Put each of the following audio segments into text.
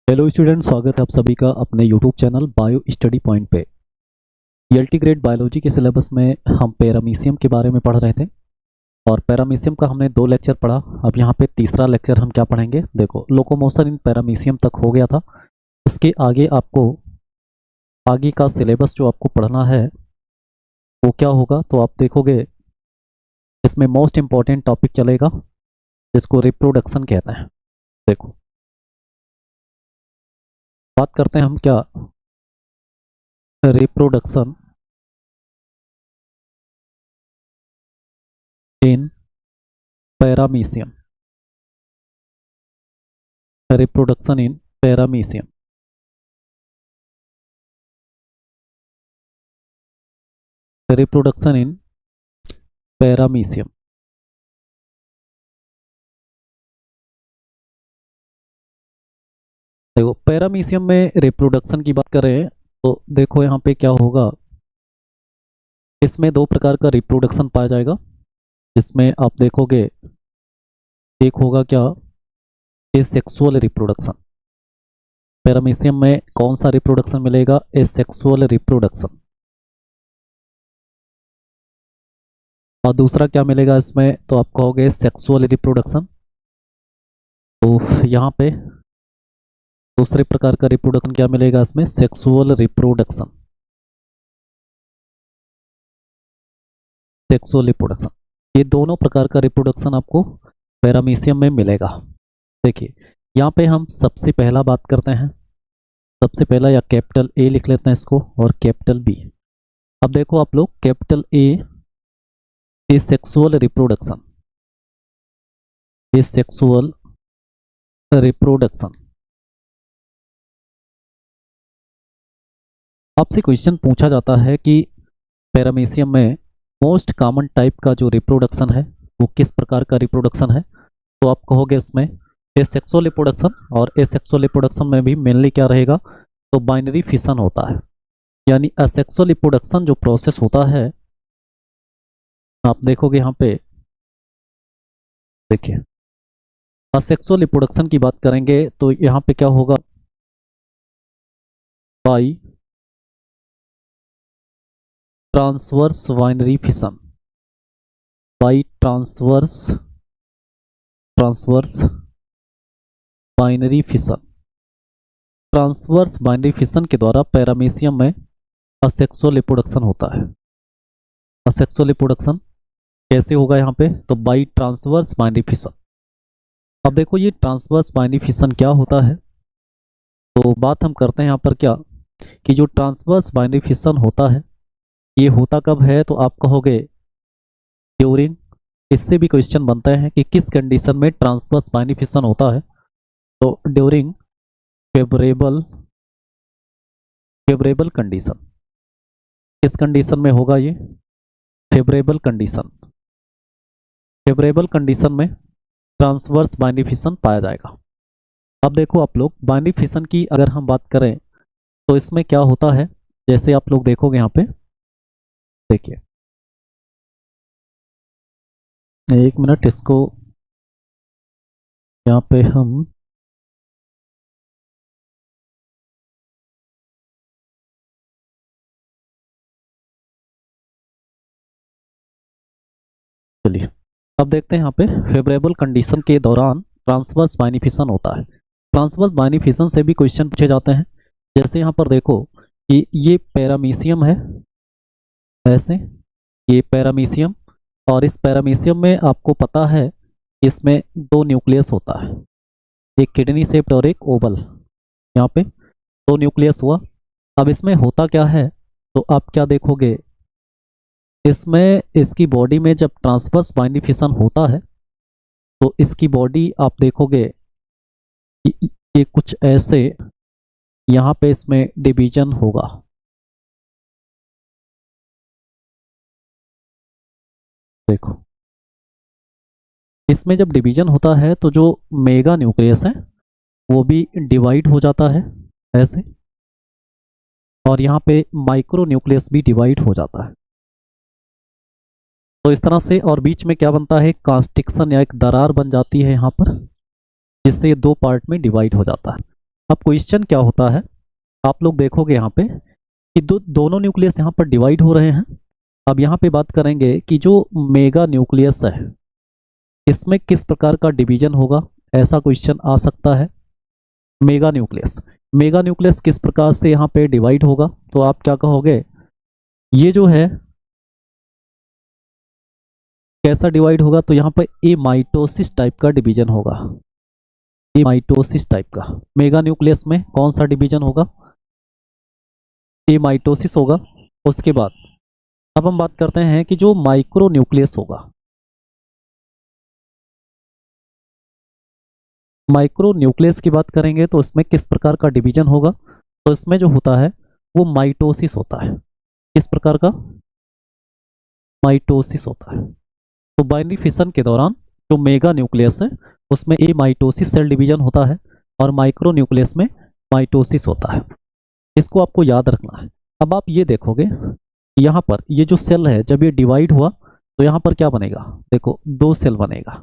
Hello student, स्वागत है आप सभी का अपने YouTube channel bio study point पे। ईएलटी ग्रेड बायोलॉजी के सिलेबस में हम पैरामीशियम के बारे में पढ़ रहे थे और पैरामीशियम का हमने 2 लेक्चर पढ़ा। अब यहाँ पे तीसरा लेक्चर हम क्या पढ़ेंगे, देखो लोकोमोशन इन पैरामीशियम तक हो गया था। उसके आगे आपको आगे का सिलेबस जो आपको पढ़ना है वो क्या होगा, तो आप देखोगे इसमें मोस्ट इम्पॉर्टेंट टॉपिक चलेगा जिसको रिप्रोडक्शन कहते हैं। देखो बात करते हैं हम क्या, reproduction in paramecium. Reproduction in paramecium. Reproduction in paramecium. देखो पैरामीशियम में रिप्रोडक्शन की बात करें तो देखो यहाँ पे क्या होगा, इसमें 2 प्रकार का रिप्रोडक्शन पाया जाएगा। जिसमें आप देखोगे एक होगा क्या, एसेक्सुअल रिप्रोडक्शन। पैरामीशियम में कौन सा रिप्रोडक्शन मिलेगा, एसेक्सुअल रिप्रोडक्शन। और दूसरा क्या मिलेगा इसमें, तो आप कहोगे सेक्सुअल रिप्रोडक्शन। तो यहाँ पे दूसरे प्रकार का रिप्रोडक्शन क्या मिलेगा इसमें, सेक्सुअल रिप्रोडक्शन। सेक्सुअल रिप्रोडक्शन, ये दोनों प्रकार का रिप्रोडक्शन आपको पैरामीशियम में मिलेगा। देखिए यहाँ पे हम सबसे पहला बात करते हैं, सबसे पहला या कैपिटल ए लिख लेते हैं इसको और कैपिटल बी। अब देखो आप लोग, capital A sexual reproduction, A sexual reproduction. आपसे क्वेश्चन पूछा जाता है कि पैरामीशियम में मोस्ट कॉमन टाइप का जो रिप्रोडक्शन है वो किस प्रकार का रिप्रोडक्शन है, तो आप कहोगे इसमें एसेक्सुअल रिप्रोडक्शन। और एसेक्सुअल रिप्रोडक्शन में भी मेनली क्या रहेगा, तो बाइनरी फिशन होता है। यानी असेक्सुअल रिप्रोडक्शन जो प्रोसेस होता है, आप देखोगे यहाँ पे, देखिए असेक्सुअल रिप्रोडक्शन की बात करेंगे तो यहाँ पे क्या होगा, by transverse binary fission. By transverse binary fission. Transverse binary fission के द्वारा पैरामीशियम में असेक्सुअल रिप्रोडक्शन होता है। असेक्सुअल रिप्रोडक्शन कैसे होगा यहाँ पे, तो बाई ट्रांसवर्स बाइनरी फिशन। अब देखो ये ट्रांसवर्स बाइनरी फिशन क्या होता है, तो बात हम करते हैं यहाँ पर क्या, कि जो ट्रांसवर्स बाइनरी फिशन होता है ये होता कब है, तो आप कहोगे ड्यूरिंग। इससे भी क्वेश्चन बनता है कि किस कंडीशन में ट्रांसवर्स बाइनरी फिशन होता है, तो ड्यूरिंग फेवरेबल कंडीशन। किस कंडीशन में होगा ये, फेवरेबल कंडीशन। फेवरेबल कंडीशन में ट्रांसवर्स बाइनरी फिशन पाया जाएगा। अब देखो आप लोग, बाइनरी फिशन की अगर हम बात करें तो इसमें क्या होता है, जैसे आप लोग देखोगे यहाँ पे, देखिए 1 मिनट, इसको यहाँ पे हम चलिए अब देखते हैं यहाँ पे, फेवरेबल कंडीशन के दौरान ट्रांसवर्स बाइनरी फिशन होता है। ट्रांसवर्स बाइनरी फिशन से भी क्वेश्चन पूछे जाते हैं। जैसे यहाँ पर देखो कि ये पैरामीशियम है, ऐसे ये पैरामीशियम, और इस पैरामीशियम में आपको पता है इसमें 2 न्यूक्लियस होता है, एक किडनी शेप्ड और एक ओवल। यहाँ पे 2 न्यूक्लियस हुआ। अब इसमें होता क्या है, तो आप क्या देखोगे, इसमें इसकी बॉडी में जब ट्रांसवर्स बाइनरी फिशन होता है तो इसकी बॉडी आप देखोगे कि ये कुछ ऐसे, यहाँ पे इसमें डिवीजन होगा। देखो इसमें जब डिवीजन होता है तो जो मेगा न्यूक्लियस है वो भी डिवाइड हो जाता है ऐसे, और यहाँ पे माइक्रो न्यूक्लियस भी डिवाइड हो जाता है। तो इस तरह से, और बीच में क्या बनता है, कांस्ट्रिक्शन या एक दरार बन जाती है यहाँ पर, जिससे ये 2 पार्ट में डिवाइड हो जाता है। अब क्वेश्चन क्या होता है, आप लोग देखोगे यहाँ पे कि दोनों न्यूक्लियस यहाँ पर डिवाइड हो रहे हैं। अब यहाँ पे बात करेंगे कि जो मेगा न्यूक्लियस है इसमें किस प्रकार का डिवीजन होगा, ऐसा क्वेश्चन आ सकता है। मेगा न्यूक्लियस, मेगा न्यूक्लियस किस प्रकार से यहाँ पे डिवाइड होगा, तो आप क्या कहोगे, ये जो है कैसा डिवाइड होगा, तो यहाँ पर ए माइटोसिस टाइप का डिवीजन होगा। ए माइटोसिस टाइप का मेगा न्यूक्लियस में कौन सा डिवीजन होगा, ए माइटोसिस होगा। उसके बाद अब हम बात करते हैं कि जो माइक्रो न्यूक्लियस होगा, माइक्रो न्यूक्लियस की बात करेंगे तो इसमें किस प्रकार का डिवीजन होगा, तो इसमें जो होता है वो माइटोसिस होता है। किस प्रकार का, माइटोसिस होता है। तो बाइनरी फिशन के दौरान जो मेगा न्यूक्लियस है उसमें ए माइटोसिस सेल डिवीजन होता है और माइक्रो न्यूक्लियस में माइटोसिस होता है। इसको आपको याद रखना है। अब आप ये देखोगे यहाँ पर ये जो सेल है जब ये डिवाइड हुआ तो यहाँ पर क्या बनेगा, देखो दो सेल बनेगा,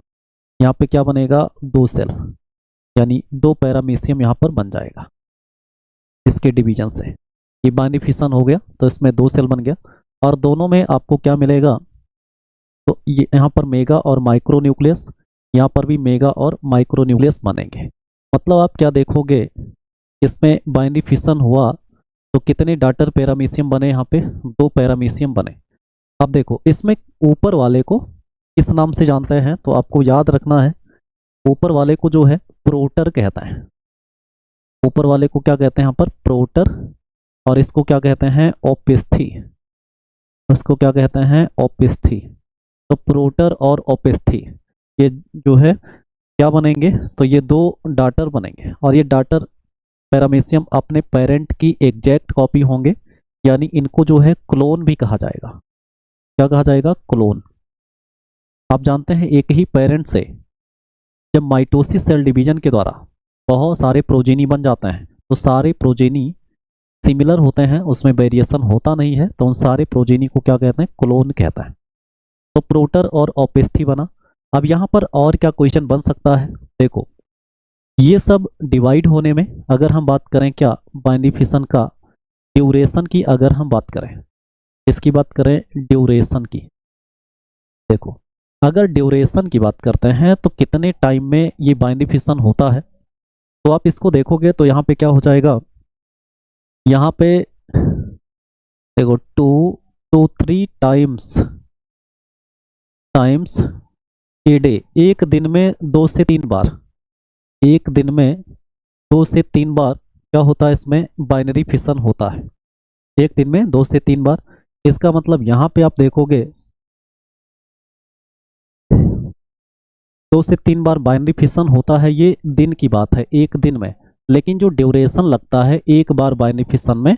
यहाँ पे क्या बनेगा, दो सेल, यानी दो पैरामीशियम यहाँ पर बन जाएगा इसके डिवीजन से। ये बाइनरी फिशन हो गया तो इसमें दो सेल बन गया और दोनों में आपको क्या मिलेगा, तो ये यहाँ पर मेगा और माइक्रो न्यूक्लियस, यहाँ पर भी मेगा और माइक्रो न्यूक्लियस बनेंगे। मतलब आप क्या देखोगे, इसमें बाइनरी फिशन हुआ तो कितने डाटर पैरामीशियम बने, यहाँ पे दो पैरामीशियम बने। अब देखो इसमें ऊपर वाले को किस नाम से जानते हैं, तो आपको याद रखना है ऊपर वाले को जो है प्रोटर कहता है। ऊपर वाले को क्या कहते हैं यहाँ पर, प्रोटर, और इसको क्या कहते हैं, ओपिस्थी। इसको क्या कहते हैं, ओपिस्थी। तो प्रोटर और ओपिस्थी ये जो है क्या बनेंगे, तो ये दो डाटर बनेंगे और ये डाटर पैरामीशियम अपने पेरेंट की एग्जैक्ट कॉपी होंगे, यानी इनको जो है क्लोन भी कहा जाएगा। क्या कहा जाएगा, क्लोन। आप जानते हैं एक ही पेरेंट से जब माइटोसिस सेल डिवीजन के द्वारा बहुत सारे प्रोजेनी बन जाते हैं तो सारे प्रोजेनी सिमिलर होते हैं, उसमें वेरिएशन होता नहीं है, तो उन सारे प्रोजेनी को क्या कहते हैं, क्लोन कहता है। तो प्रोटर और ओपेस्थी बना। अब यहाँ पर और क्या क्वेश्चन बन सकता है, देखो ये सब डिवाइड होने में अगर हम बात करें क्या, बाइनरी फिशन का ड्यूरेशन की अगर हम बात करें, इसकी बात करें ड्यूरेशन की, देखो अगर ड्यूरेशन की बात करते हैं तो कितने टाइम में ये बाइनरी फिशन होता है, तो आप इसको देखोगे तो यहाँ पे क्या हो जाएगा, यहाँ पे देखो 2 to 3 टाइम्स ए डे, एक दिन में 2 से 3 बार, एक दिन में 2 से 3 बार क्या होता है, इसमें बाइनरी फिशन होता है, एक दिन में 2 से 3 बार। इसका मतलब यहाँ पे आप देखोगे 2 से 3 बार बाइनरी फिशन होता है, ये दिन की बात है एक दिन में। लेकिन जो ड्यूरेशन लगता है एक बार बाइनरी फिशन में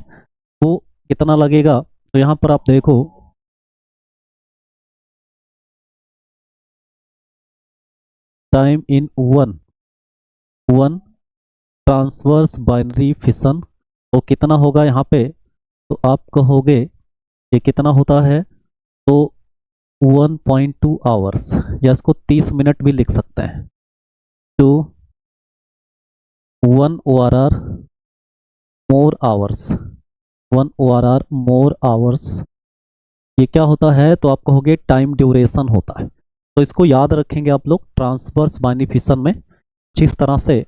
वो कितना लगेगा, तो यहाँ पर आप देखो time in one transverse binary fission, तो कितना होगा यहाँ पे, तो आप कहोगे ये कितना होता है, तो 1.2 आवर्स, या इसको 30 मिनट भी लिख सकते हैं, two 1 ORR more hours, 1 ORR more hours, ये क्या होता है, तो आप कहोगे टाइम ड्यूरेशन होता है। तो इसको याद रखेंगे आप लोग ट्रांसवर्स बाइनरी फिशन में जिस तरह से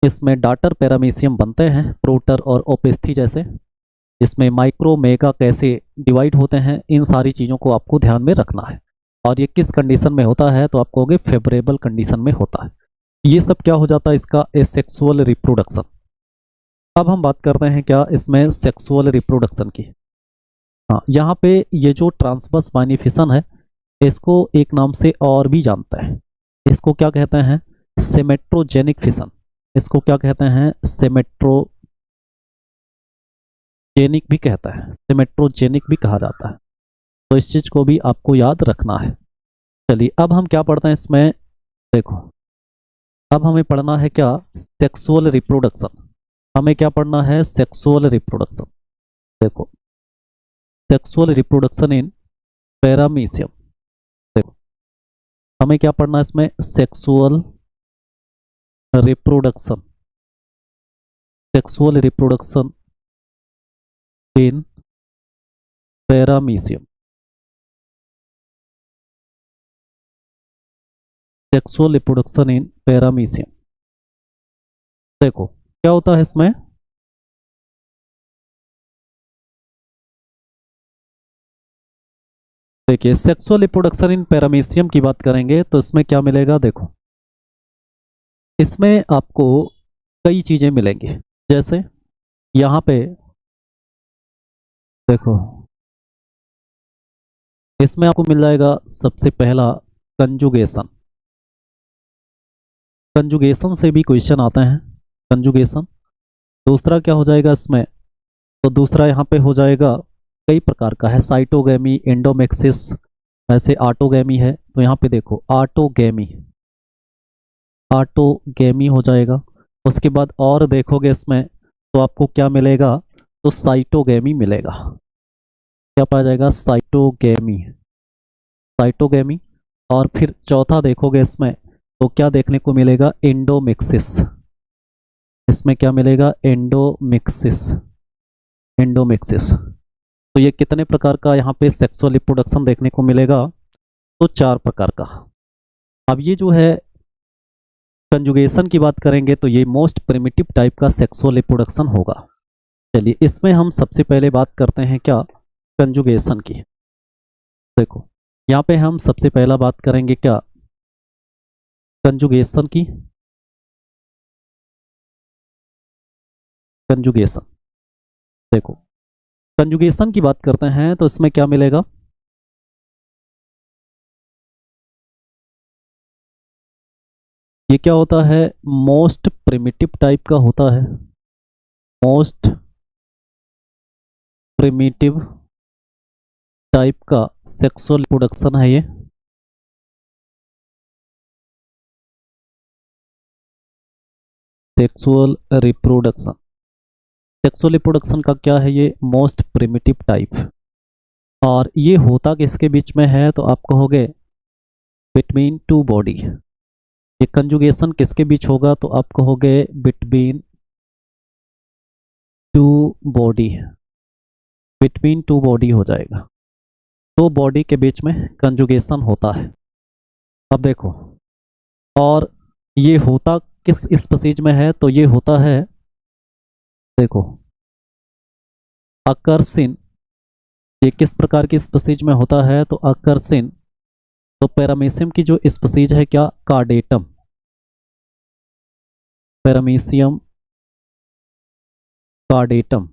इसमें डाटर पैरामीशियम बनते हैं प्रोटर और ओपेस्थी जैसे, इसमें माइक्रो मेगा कैसे डिवाइड होते हैं, इन सारी चीज़ों को आपको ध्यान में रखना है। और ये किस कंडीशन में होता है, तो आप कहोगे फेवरेबल कंडीशन में होता है। ये सब क्या हो जाता है, इसका एसेक्सुअल रिप्रोडक्शन। अब हम बात करते हैं क्या इसमें सेक्सुअल रिप्रोडक्शन की। हाँ, यहाँ पे ये जो ट्रांसवर्स बाइनरी फिशन है इसको एक नाम से और भी जानते हैं, इसको क्या कहते हैं, सेमेट्रोजेनिक फिशन। इसको क्या कहते हैं, सेमेट्रोजेनिक भी कहता है, सेमेट्रोजेनिक भी कहा जाता है। तो इस चीज को भी आपको याद रखना है। चलिए अब हम क्या पढ़ते हैं इसमें, देखो अब हमें पढ़ना है क्या, सेक्सुअल रिप्रोडक्शन। हमें क्या पढ़ना है, सेक्सुअल रिप्रोडक्शन। देखो सेक्सुअल रिप्रोडक्शन इन पैरामीशियम, देखो हमें क्या पढ़ना है इसमें, sexual reproduction sexual reproduction in paramecium. Sexual reproduction in paramecium. देखो क्या होता है इसमें, देखिए सेक्सुअल रिप्रोडक्शन इन पैरामीशियम की बात करेंगे तो इसमें क्या मिलेगा। देखो इसमें आपको कई चीजें मिलेंगी, जैसे यहाँ पे देखो इसमें आपको मिल जाएगा सबसे पहला कंजुगेशन। कंजुगेशन से भी क्वेश्चन आते हैं, कंजुगेशन। दूसरा क्या हो जाएगा इसमें, तो दूसरा यहाँ पे हो जाएगा कई प्रकार का है, साइटोगैमी, एंडोमेक्सिस, ऐसे ऑटोगैमी है। तो यहाँ पे देखो ऑटोगैमी, ऑटोगैमी हो जाएगा। उसके बाद और देखोगे इसमें तो आपको क्या मिलेगा, तो साइटोगैमी मिलेगा। क्या पाया जाएगा, साइटोगैमी, साइटोगैमी। और फिर चौथा देखोगे इसमें तो क्या देखने को मिलेगा, एंडोमिक्सिस। इसमें क्या मिलेगा, एंडोमिक्सिस, एंडोमिक्सिस। तो ये कितने प्रकार का यहाँ पे सेक्सुअल रिप्रोडक्शन देखने को मिलेगा, तो 4 प्रकार का। अब ये जो है कंजुगेशन की बात करेंगे तो ये मोस्ट प्रिमिटिव टाइप का सेक्सुअल रिप्रोडक्शन होगा। चलिए इसमें हम सबसे पहले बात करते हैं क्या, कंजुगेशन की। देखो यहाँ पे हम सबसे पहला बात करेंगे क्या, कंजुगेशन की। कंजुगेशन, देखो कंजुगेशन की बात करते हैं तो इसमें क्या मिलेगा, ये क्या होता है, मोस्ट प्रिमिटिव टाइप का होता है। मोस्ट प्रिमिटिव टाइप का सेक्सुअल रिप्रोडक्शन है ये। सेक्सुअल रिप्रोडक्शन, सेक्सुअल रिप्रोडक्शन का क्या है, ये मोस्ट प्रिमिटिव टाइप। और ये होता किसके बीच में है, तो आप कहोगे बिटवीन टू बॉडी। ये कंजुगेशन किसके बीच होगा, तो आप कहोगे between two body, between two body हो जाएगा। दो बॉडी के बीच में कंजुगेशन होता है। अब देखो और ये होता किस स्पीशीज में है, तो ये होता है, देखो अकर्सिन। ये किस प्रकार की स्पीशीज में होता है, तो अकर्सिन। तो पैरामीशियम की जो स्पीशीज है क्या, कार्डेटम, पैरामीशियम कार्डेटम।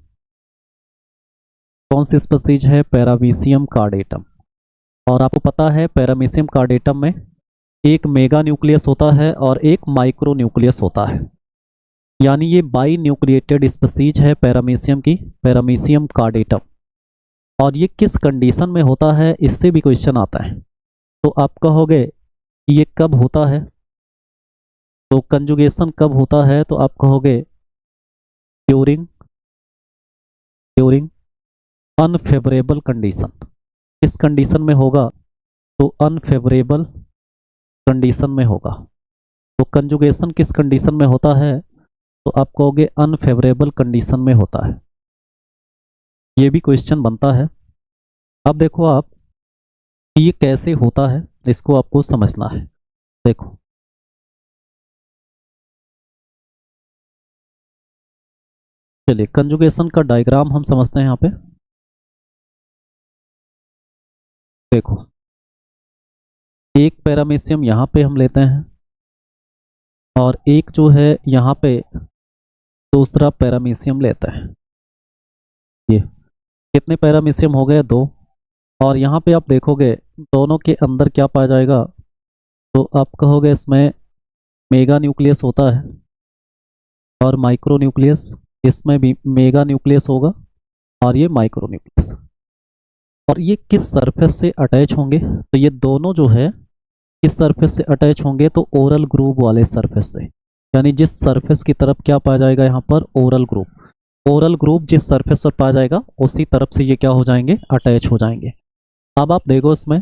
कौन सी स्पीशीज है, पैरामीशियम कार्डेटम। और आपको पता है पैरामीशियम कार्डेटम में एक मेगा न्यूक्लियस होता है और एक माइक्रो न्यूक्लियस होता है, यानी ये बाई न्यूक्लिएटेड स्पीशीज है पैरामीशियम की, पैरामीशियम कार्डेटम। और ये किस कंडीशन में होता है, इससे भी क्वेश्चन आता है। तो आप कहोगे कि ये कब होता है, तो कंजुगेशन कब होता है, तो आप कहोगे ड्यूरिंग, ड्यूरिंग अनफेवरेबल कंडीशन। किस कंडीशन में होगा, तो अनफेवरेबल कंडीशन में होगा। तो कंजुगेशन किस कंडीशन में होता है, तो आप कहोगे अनफेवरेबल कंडीशन में होता है। ये भी क्वेश्चन बनता है। अब देखो आप कि ये कैसे होता है, इसको आपको समझना है। देखो चलिए कंजुगेशन का डायग्राम हम समझते हैं यहाँ पे। देखो एक पैरामीशियम यहाँ पे हम लेते हैं और एक जो है यहाँ पे दूसरा पैरामीशियम लेते हैं। ये कितने पैरामीशियम हो गए, 2। और यहाँ पे आप देखोगे दोनों के अंदर क्या पाया जाएगा, तो आप कहोगे इसमें मेगा न्यूक्लियस होता है और माइक्रो न्यूक्लियस। इसमें भी मेगा न्यूक्लियस होगा और ये माइक्रो न्यूक्लियस। और ये किस सरफेस से अटैच होंगे, तो ये दोनों जो है किस सरफेस से अटैच होंगे, तो ओरल ग्रुप वाले सरफेस से। यानी जिस सरफेस की तरफ क्या पाया जाएगा यहाँ पर, ओरल ग्रुप। ओरल ग्रुप जिस सरफेस पर पाया जाएगा उसी तरफ से ये क्या हो जाएंगे, अटैच हो जाएंगे। अब आप देखो इसमें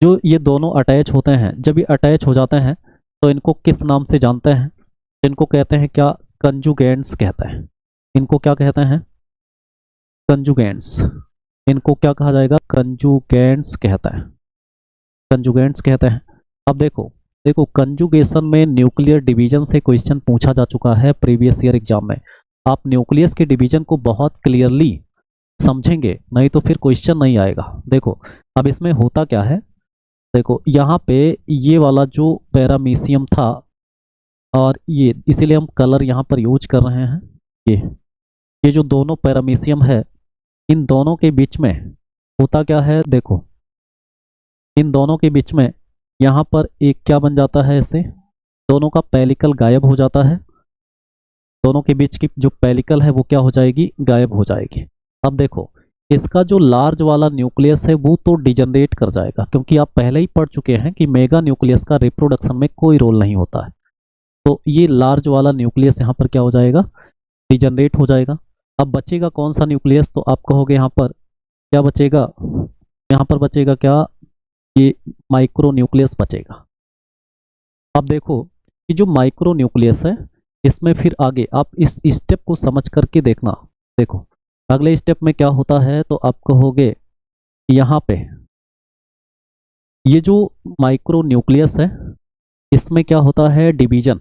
जो ये दोनों अटैच होते हैं, जब ये अटैच हो जाते हैं तो इनको किस नाम से जानते हैं, इनको कहते हैं क्या, कंजुगेंट्स कहते हैं। इनको क्या कहते हैं? कंजुगेंट्स। इनको क्या कहा जाएगा? कंजुगेंट्स कहता है, कंजुगेंट्स कहते हैं। अब देखो देखो कंजुगेशन में न्यूक्लियर डिवीजन से क्वेश्चन पूछा जा चुका है प्रीवियस ईयर एग्जाम में। आप न्यूक्लियस के डिवीजन को बहुत क्लियरली समझेंगे, नहीं तो फिर क्वेश्चन नहीं आएगा। देखो अब इसमें होता क्या है, देखो यहाँ पे ये वाला जो पैरामीशियम था, और ये इसीलिए हम कलर यहाँ पर यूज कर रहे हैं। ये ये जो दोनों पैरामीशियम है, इन दोनों के बीच में होता क्या है, देखो इन दोनों के बीच में यहाँ पर एक क्या बन जाता है, ऐसे दोनों का पेलिकल गायब हो जाता है। दोनों के बीच की जो पेलिकल है वो क्या हो जाएगी? गायब हो जाएगी। अब देखो इसका जो लार्ज वाला न्यूक्लियस है वो तो डिजनरेट कर जाएगा, क्योंकि आप पहले ही पढ़ चुके हैं कि मेगा न्यूक्लियस का रिप्रोडक्शन में कोई रोल नहीं होता है। तो ये लार्ज वाला न्यूक्लियस यहाँ पर क्या हो जाएगा? डिजनरेट हो जाएगा। अब बचेगा कौन सा न्यूक्लियस? तो आप कहोगे यहाँ पर क्या बचेगा? यहाँ पर बचेगा क्या? ये माइक्रो न्यूक्लियस बचेगा। अब देखो कि जो माइक्रो न्यूक्लियस है इसमें फिर आगे आप इस स्टेप को समझ करके देखना। देखो अगले स्टेप में क्या होता है, तो आप कहोगे यहाँ पे ये जो माइक्रो न्यूक्लियस है इसमें क्या होता है? डिवीजन।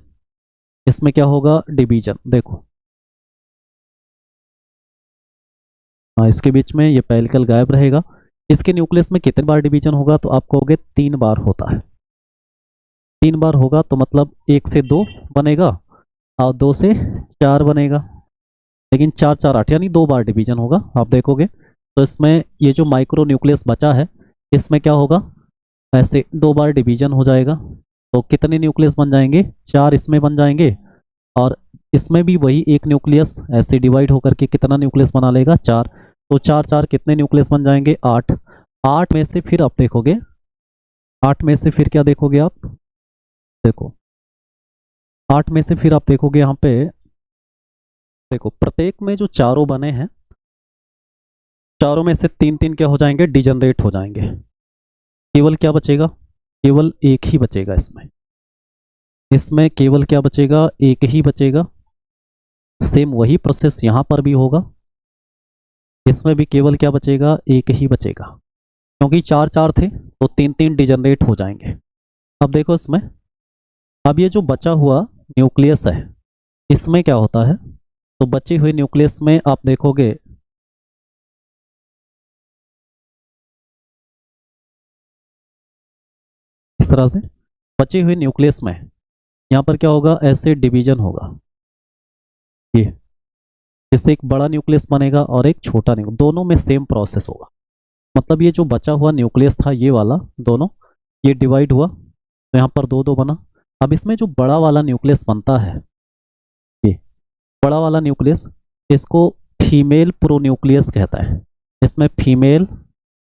इसमें क्या होगा? डिवीजन। देखो हाँ, इसके बीच में ये पेलिकल गायब रहेगा। इसके न्यूक्लियस में कितने बार डिवीजन होगा? तो आप कहोगे 3 बार होता है। 3 बार होगा तो मतलब 1 से 2 बनेगा और 2 से 4 बनेगा, लेकिन 4 4 8 यानी 2 बार डिवीजन होगा। आप देखोगे तो इसमें ये जो माइक्रो न्यूक्लियस बचा है इसमें क्या होगा? ऐसे 2 बार डिवीजन हो जाएगा। तो कितने न्यूक्लियस बन जाएंगे? 4 इसमें बन जाएंगे, और इसमें भी वही एक न्यूक्लियस ऐसे डिवाइड होकर के कितना न्यूक्लियस बना लेगा? 4। तो 4 4 कितने न्यूक्लियस बन जाएंगे? 8। 8 में से फिर आप देखोगे, 8 में से फिर क्या देखोगे आप? देखो 8 में से फिर आप देखोगे यहाँ पे, देखो प्रत्येक में जो चारों बने हैं, चारों में से 3 3 क्या हो जाएंगे? डिजनरेट हो जाएंगे। केवल क्या बचेगा? केवल एक ही बचेगा इसमें। इसमें केवल क्या बचेगा? एक ही बचेगा। सेम वही प्रोसेस यहाँ पर भी होगा। इसमें भी केवल क्या बचेगा? एक ही बचेगा, क्योंकि 4 4 थे तो 3 3 डिजनरेट हो जाएंगे। अब देखो इसमें, अब ये जो बचा हुआ न्यूक्लियस है इसमें क्या होता है, तो बचे हुए न्यूक्लियस में आप देखोगे इस तरह से, बचे हुए न्यूक्लियस में यहाँ पर क्या होगा? ऐसे डिवीजन होगा, ये जिससे एक बड़ा न्यूक्लियस बनेगा और एक छोटा न्यूक्लियस, दोनों में सेम प्रोसेस होगा। मतलब ये जो बचा हुआ न्यूक्लियस था ये वाला दोनों, ये डिवाइड हुआ तो यहाँ पर 2 2 बना। अब इसमें जो बड़ा वाला न्यूक्लियस बनता है, ये बड़ा वाला न्यूक्लियस, इसको फीमेल प्रोन्यूक्लियस कहता है। इसमें फीमेल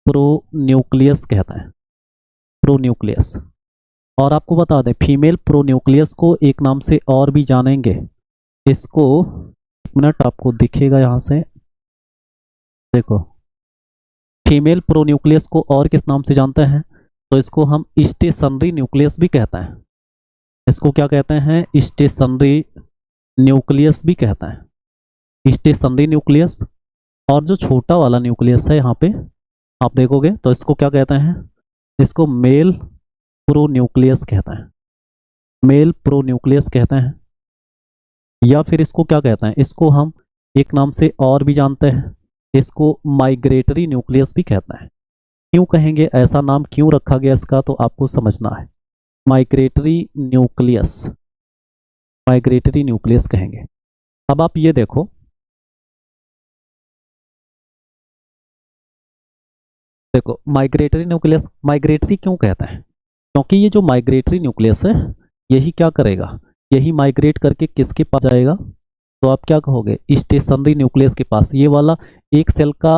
प्रोन्यूक्लियस कहता है, प्रोन्यूक्लियस। और आपको बता दें फीमेल प्रोन्यूक्लियस को एक नाम से और भी जानेंगे, इसको 1 मिनट आपको दिखेगा यहाँ से, देखो फीमेल प्रोन्यूक्लियस को और किस नाम से जानते हैं? तो इसको हम स्टेशनरी न्यूक्लियस भी कहते हैं। इसको क्या कहते हैं? स्टेशनरी न्यूक्लियस भी कहते हैं, स्टेशनरी न्यूक्लियस। और जो छोटा वाला न्यूक्लियस है यहाँ पे आप देखोगे तो इसको क्या कहते हैं? इसको मेल प्रोन्यूक्लियस कहते हैं, मेल प्रोन्यूक्लियस कहते हैं। या फिर इसको क्या कहते हैं? इसको हम एक नाम से और भी जानते हैं, इसको माइग्रेटरी न्यूक्लियस भी कहते हैं। क्यों कहेंगे, ऐसा नाम क्यों रखा गया इसका, तो आपको समझना है। माइग्रेटरी न्यूक्लियस, माइग्रेटरी न्यूक्लियस कहेंगे। अब आप ये देखो, देखो माइग्रेटरी न्यूक्लियस, माइग्रेटरी क्यों कहते हैं? क्योंकि ये जो माइग्रेटरी न्यूक्लियस है यही क्या करेगा? यही माइग्रेट करके किसके पास जाएगा? तो आप क्या कहोगे? स्टेशनरी न्यूक्लियस के पास। ये वाला एक सेल का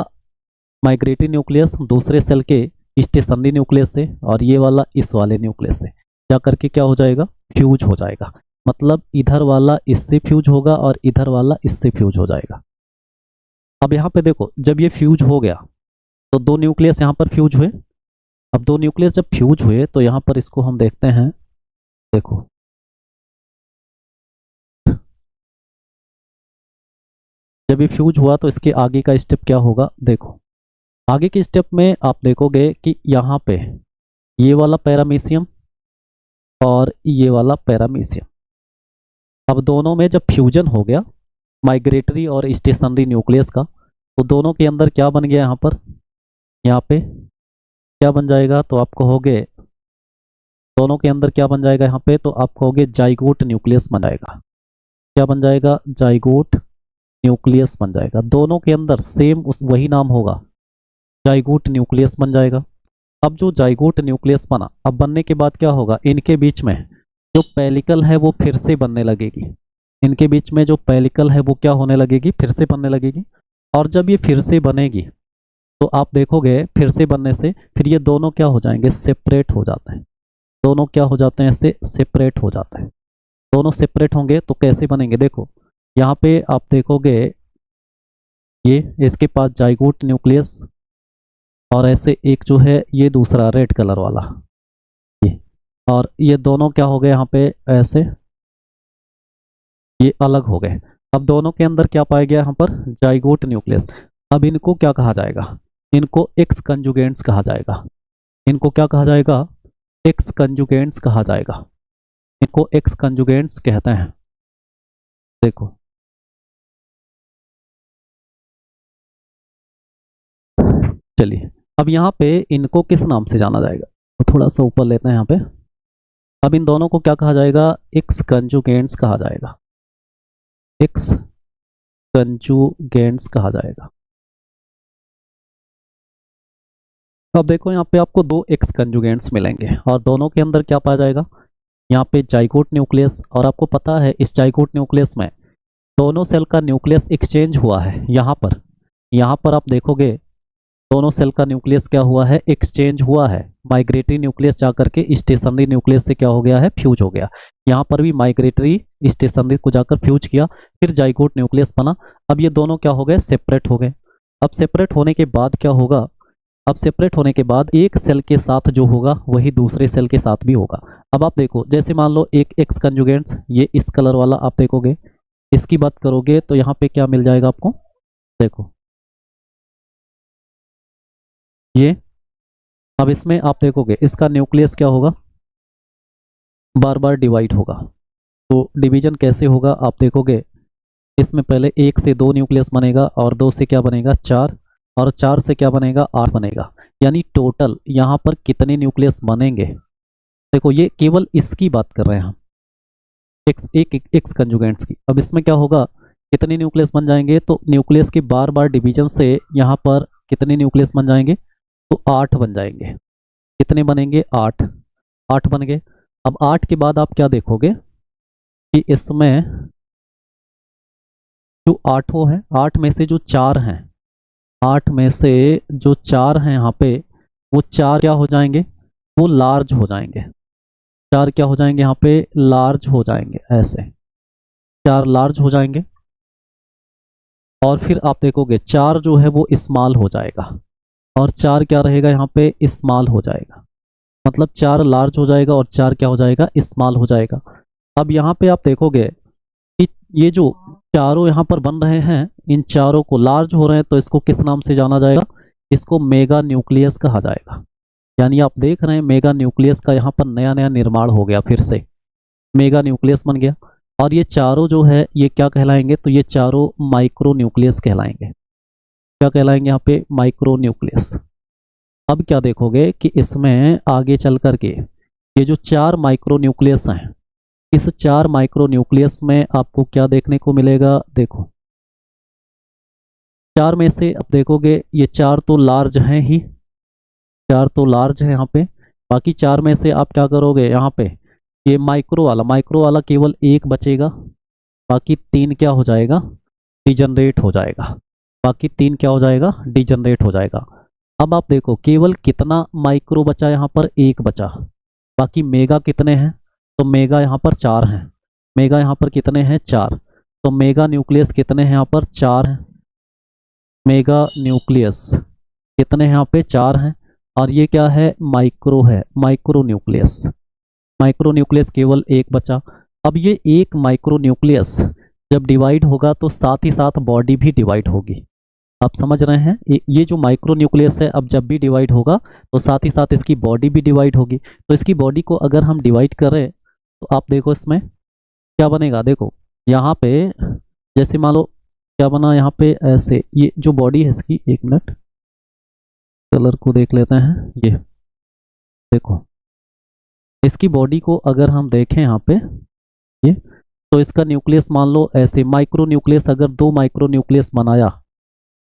माइग्रेटरी न्यूक्लियस दूसरे सेल के स्टेशनरी न्यूक्लियस से, और ये वाला इस वाले न्यूक्लियस से जा करके क्या हो जाएगा? फ्यूज हो जाएगा। मतलब इधर वाला इससे फ्यूज होगा और इधर वाला इससे फ्यूज हो जाएगा। अब यहाँ पे देखो, जब ये फ्यूज हो गया तो 2 न्यूक्लियस यहाँ पर फ्यूज हुए। अब 2 न्यूक्लियस जब फ्यूज हुए तो यहाँ पर इसको हम देखते हैं, देखो जब ये फ्यूज हुआ तो इसके आगे का स्टेप क्या होगा, देखो आगे के स्टेप में आप देखोगे कि यहाँ पे ये वाला पैरामीशियम और ये वाला पैरामीशियम, अब दोनों में जब फ्यूजन हो गया माइग्रेटरी और स्टेशनरी न्यूक्लियस का, तो दोनों के अंदर क्या बन गया, यहाँ पे क्या बन जाएगा, तो आप कहोगे दोनों के अंदर क्या बन जाएगा, यहाँ पे तो आप कहोगे जाइगोट न्यूक्लियस बन जाएगा। क्या बन जाएगा, जाइगोट न्यूक्लियस बन जाएगा। दोनों के अंदर सेम उस वही नाम होगा, जाइगोट न्यूक्लियस बन जाएगा। अब जो जाइगोट न्यूक्लियस बना, अब बनने के बाद क्या होगा, इनके बीच में जो पेलिकल है वो फिर से बनने लगेगी। इनके बीच में जो पेलिकल है वो क्या होने लगेगी, फिर से बनने लगेगी। और जब ये फिर से बनेगी तो आप देखोगे फिर से बनने से फिर ये दोनों क्या हो जाएंगे, सेपरेट हो जाते हैं। दोनों क्या हो जाते हैं, ऐसे सेपरेट हो जाते हैं। दोनों सेपरेट होंगे तो कैसे बनेंगे, देखो यहाँ पे आप देखोगे ये इसके पास जाइगोट न्यूक्लियस और ऐसे एक जो है ये दूसरा रेड कलर वाला ये, और ये दोनों क्या हो गए यहाँ पे ऐसे, ये अलग हो गए। अब दोनों के अंदर क्या पाया गया, यहाँ पर जाइगोट न्यूक्लियस। अब इनको क्या कहा जाएगा, इनको एक्स कंजुगेंट्स कहा जाएगा। इनको क्या कहा जाएगा, एक्स कंजुगेंट्स कहा जाएगा। इनको एक्स कंजुगेंट्स कहते हैं। देखो चलिए अब यहाँ पे इनको किस नाम से जाना जाएगा, तो थोड़ा सा ऊपर लेते हैं यहाँ पे। अब इन दोनों को क्या कहा जाएगा, एक्स कंजुगेंट्स कहा जाएगा। एक्स कंजुगेंट्स कहा जाएगा। अब देखो यहाँ पे आपको दो एक्स कंजुगेंट्स मिलेंगे और दोनों के अंदर क्या पाया जाएगा, यहाँ पे जाइगोट न्यूक्लियस। और आपको पता है इस जाइगोट न्यूक्लियस में दोनों सेल का न्यूक्लियस एक्सचेंज हुआ है। यहाँ पर आप देखोगे दोनों सेल का न्यूक्लियस क्या हुआ है, एक्सचेंज हुआ है। माइग्रेटरी न्यूक्लियस जाकर के स्टेशनरी न्यूक्लियस से क्या हो गया है, फ्यूज हो गया। यहाँ पर भी माइग्रेटरी स्टेशनरी को जाकर फ्यूज किया, फिर जाइगोट न्यूक्लियस बना। अब ये दोनों क्या हो गए, सेपरेट हो गए। अब सेपरेट होने के बाद क्या होगा, अब सेपरेट होने के बाद एक सेल के साथ जो होगा वही दूसरे सेल के साथ भी होगा। अब आप देखो जैसे मान लो एक एक्स कंजुगेंट्स, ये इस कलर वाला आप देखोगे, इसकी बात करोगे तो यहाँ पे क्या मिल जाएगा आपको, देखो ये। अब इसमें आप देखोगे इसका न्यूक्लियस क्या होगा, बार बार डिवाइड होगा। तो डिवीजन कैसे होगा, आप देखोगे इसमें पहले एक से दो न्यूक्लियस बनेगा और दो से क्या बनेगा, चार, और चार से क्या बनेगा, आठ बनेगा। यानी टोटल यहाँ पर कितने न्यूक्लियस बनेंगे, देखो ये केवल इसकी बात कर रहे हैं हम, एक्स कंजुगेंट्स की। अब इसमें क्या होगा, कितने न्यूक्लियस बन जाएंगे, तो न्यूक्लियस के बार बार डिवीजन से यहाँ पर कितने न्यूक्लियस बन जाएंगे, तो 8 बन जाएंगे। कितने बनेंगे, 8, 8 बन गए। अब 8 के बाद आप क्या देखोगे कि इसमें जो 8 है, 8 में से जो 4 हैं, 8 में से जो 4 हैं यहाँ पे, वो 4 क्या हो जाएंगे, वो लार्ज हो जाएंगे। 4 क्या हो जाएंगे, यहाँ पे लार्ज हो जाएंगे, ऐसे 4 लार्ज हो जाएंगे। और फिर आप देखोगे 4 जो है वो स्मॉल हो जाएगा और 4 क्या रहेगा, यहाँ पे स्मॉल हो जाएगा। मतलब 4 लार्ज हो जाएगा और 4 क्या हो जाएगा, स्मॉल हो जाएगा। अब यहाँ पे आप देखोगे कि ये जो चारों यहाँ पर बन रहे हैं, इन चारों को लार्ज हो रहे हैं, तो इसको किस नाम से जाना जाएगा, इसको मेगा न्यूक्लियस कहा जाएगा। यानी आप देख रहे हैं मेगा न्यूक्लियस का यहाँ पर नया नया निर्माण हो गया, फिर से मेगा न्यूक्लियस बन गया। और ये चारों जो है ये क्या कहलाएंगे, तो ये चारों माइक्रो न्यूक्लियस कहलाएंगे। क्या कहलाएंगे यहाँ पे, माइक्रो न्यूक्लियस। अब क्या देखोगे कि इसमें आगे चल करके ये जो 4 माइक्रो न्यूक्लियस हैं, इस 4 माइक्रो न्यूक्लियस में आपको क्या देखने को मिलेगा, देखो 4 में से अब देखोगे ये 4 तो लार्ज हैं ही, 4 तो लार्ज है यहाँ पे। बाकी 4 में से आप क्या करोगे, यहाँ पे ये माइक्रो वाला केवल एक बचेगा, बाकी 3 क्या हो जाएगा, डिजनरेट हो जाएगा। बाकी 3 क्या हो जाएगा, डिजनरेट हो जाएगा। अब आप देखो केवल कितना माइक्रो बचा, यहाँ पर एक बचा। बाकी मेगा कितने हैं, तो मेगा यहाँ पर 4 हैं। मेगा यहाँ पर कितने हैं, 4। तो मेगा न्यूक्लियस कितने हैं, यहाँ पर 4 हैं। मेगा न्यूक्लियस कितने हैं, यहाँ पे 4 हैं। और ये क्या है, माइक्रो है, माइक्रो न्यूक्लियस। माइक्रो न्यूक्लियस केवल एक बचा। अब ये एक माइक्रो न्यूक्लियस जब डिवाइड होगा तो साथ ही साथ बॉडी भी डिवाइड होगी। आप समझ रहे हैं, ये जो माइक्रो न्यूक्लियस है अब जब भी डिवाइड होगा तो साथ ही साथ इसकी बॉडी भी डिवाइड होगी। तो इसकी बॉडी को अगर हम डिवाइड करें तो आप देखो इसमें क्या बनेगा। देखो यहाँ पे जैसे मान लो क्या बना, यहाँ पे ऐसे ये जो बॉडी है इसकी, एक मिनट कलर को देख लेते हैं। ये देखो इसकी बॉडी को अगर हम देखें यहाँ पे ये, तो इसका न्यूक्लियस मान लो ऐसे माइक्रो न्यूक्लियस, अगर 2 माइक्रो न्यूक्लियस बनाया,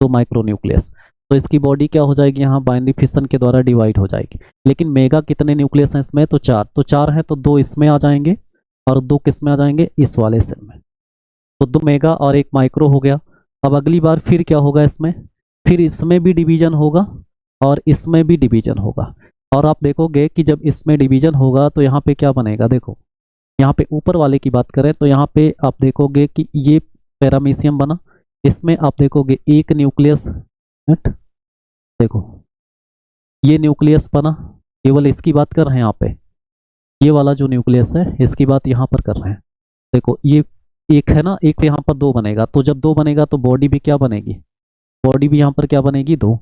2 माइक्रो न्यूक्लियस, तो इसकी बॉडी क्या हो जाएगी, यहाँ बाइनरी फिशन के द्वारा डिवाइड हो जाएगी। लेकिन मेगा कितने न्यूक्लियस हैं इसमें, तो 4, तो 4 हैं तो 2 इसमें आ जाएंगे और 2 किस में आ जाएंगे, इस वाले सेल में। तो 2 मेगा और 1 माइक्रो हो गया। अब अगली बार फिर क्या होगा इसमें, फिर इसमें भी डिवीजन होगा और इसमें भी डिवीजन होगा। और आप देखोगे कि जब इसमें डिवीजन होगा तो यहाँ पे क्या बनेगा। देखो यहाँ पे ऊपर वाले की बात करें तो यहाँ पे आप देखोगे कि ये पैरामीशियम बना, इसमें आप देखोगे एक न्यूक्लियस, देखो ये न्यूक्लियस बना, केवल इसकी बात कर रहे हैं यहाँ पे, ये वाला जो न्यूक्लियस है इसकी बात यहाँ पर कर रहे हैं। देखो ये एक है ना, एक से यहाँ पर 2 बनेगा, तो जब 2 बनेगा तो बॉडी भी क्या बनेगी, बॉडी भी यहाँ पर क्या बनेगी, 2।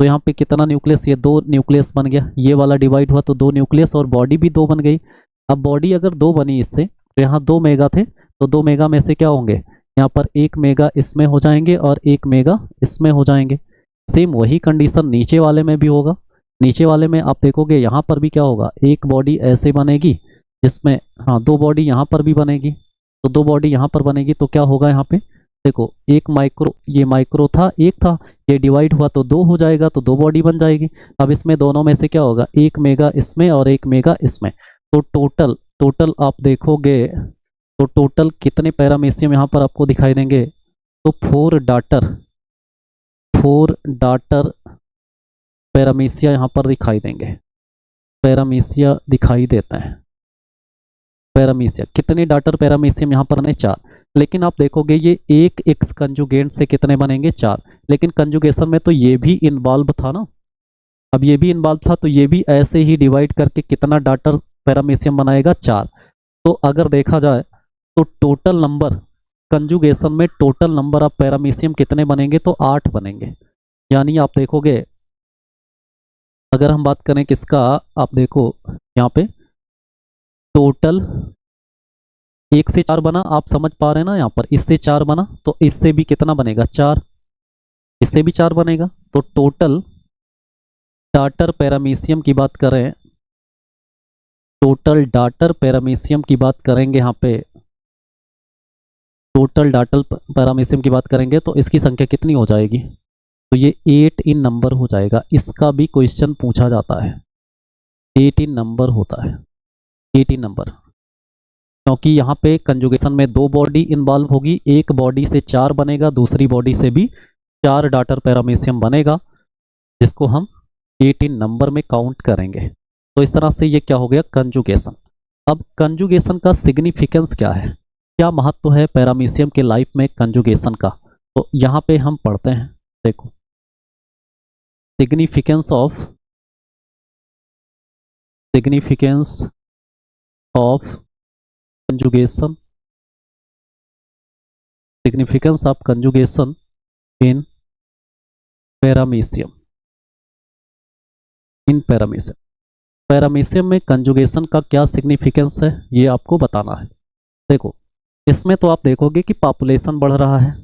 तो यहाँ पे कितना न्यूक्लियस, ये 2 न्यूक्लियस बन गया, ये वाला डिवाइड हुआ तो 2 न्यूक्लियस और बॉडी भी 2 बन गई। अब बॉडी अगर 2 बनी इससे, तो यहाँ 2 मेगा थे, तो 2 मेगा में से क्या होंगे, यहाँ पर 1 मेगा इसमें हो जाएंगे और 1 मेगा इसमें हो जाएंगे। सेम वही कंडीशन नीचे वाले में भी होगा। नीचे वाले में आप देखोगे यहाँ पर भी क्या होगा, एक बॉडी ऐसे बनेगी जिसमें, हाँ 2 बॉडी यहाँ पर भी बनेगी, तो 2 बॉडी यहाँ पर बनेगी। तो क्या होगा यहाँ पे, देखो एक माइक्रो, ये माइक्रो था, एक था, ये डिवाइड हुआ तो 2 हो जाएगा, तो 2 बॉडी बन जाएगी। अब इसमें दोनों में से क्या होगा, 1 मेगा इसमें और 1 मेगा इसमें, तो टोटल आप देखोगे तो टोटल कितने पैरामीशियम यहाँ पर आपको दिखाई देंगे, तो 4 डाटर पैरामीशिया यहाँ पर दिखाई देंगे, पैरामीशिया दिखाई देते हैं। पैरामीशिया कितने डाटर पैरामीशियम यहाँ पर बने, 4। लेकिन आप देखोगे ये एक एक्स कंजुगेंट से कितने बनेंगे, 4। लेकिन कंजुगेशन में तो ये भी इन्वॉल्व था ना, अब ये भी इन्वॉल्व था, तो ये भी ऐसे ही डिवाइड करके कितना डाटर पैरामीशियम बनाएगा, 4। तो अगर देखा जाए तो टोटल नंबर कंजुगेशन में, टोटल नंबर ऑफ पैरामीशियम कितने बनेंगे, तो 8 बनेंगे। यानी आप देखोगे अगर हम बात करें किसका, आप देखो यहाँ पे टोटल 1 से 4 बना, आप समझ पा रहे हैं ना, यहाँ पर इससे 4 बना तो इससे भी कितना बनेगा, 4, इससे भी 4 बनेगा। तो टोटल डाटर पैरामीशियम की बात करें, टोटल डाटर पैरामीशियम की बात करेंगे, यहाँ पे टोटल डाटर पैरामीशियम की बात करेंगे तो इसकी संख्या कितनी हो जाएगी, तो ये 8 इन नंबर हो जाएगा। इसका भी क्वेश्चन पूछा जाता है, 8 इन नंबर होता है, 8 नंबर, क्योंकि यहाँ पे कंजुगेशन में 2 बॉडी इन्वॉल्व होगी, एक बॉडी से 4 बनेगा, दूसरी बॉडी से भी 4 डाटर पैरामीशियम बनेगा, जिसको हम 8 नंबर में काउंट करेंगे। तो इस तरह से ये क्या हो गया, कंजुगेशन। अब कंजुगेशन का सिग्निफिकेंस क्या है, क्या महत्व है पैरामीशियम के लाइफ में कंजुगेशन का, तो यहाँ पे हम पढ़ते हैं। देखो significance of conjugation, significance of conjugation in paramecium, paramecium में कंजुगेशन का क्या सिग्निफिकेंस है ये आपको बताना है। देखो इसमें तो आप देखोगे कि पॉपुलेशन बढ़ रहा है,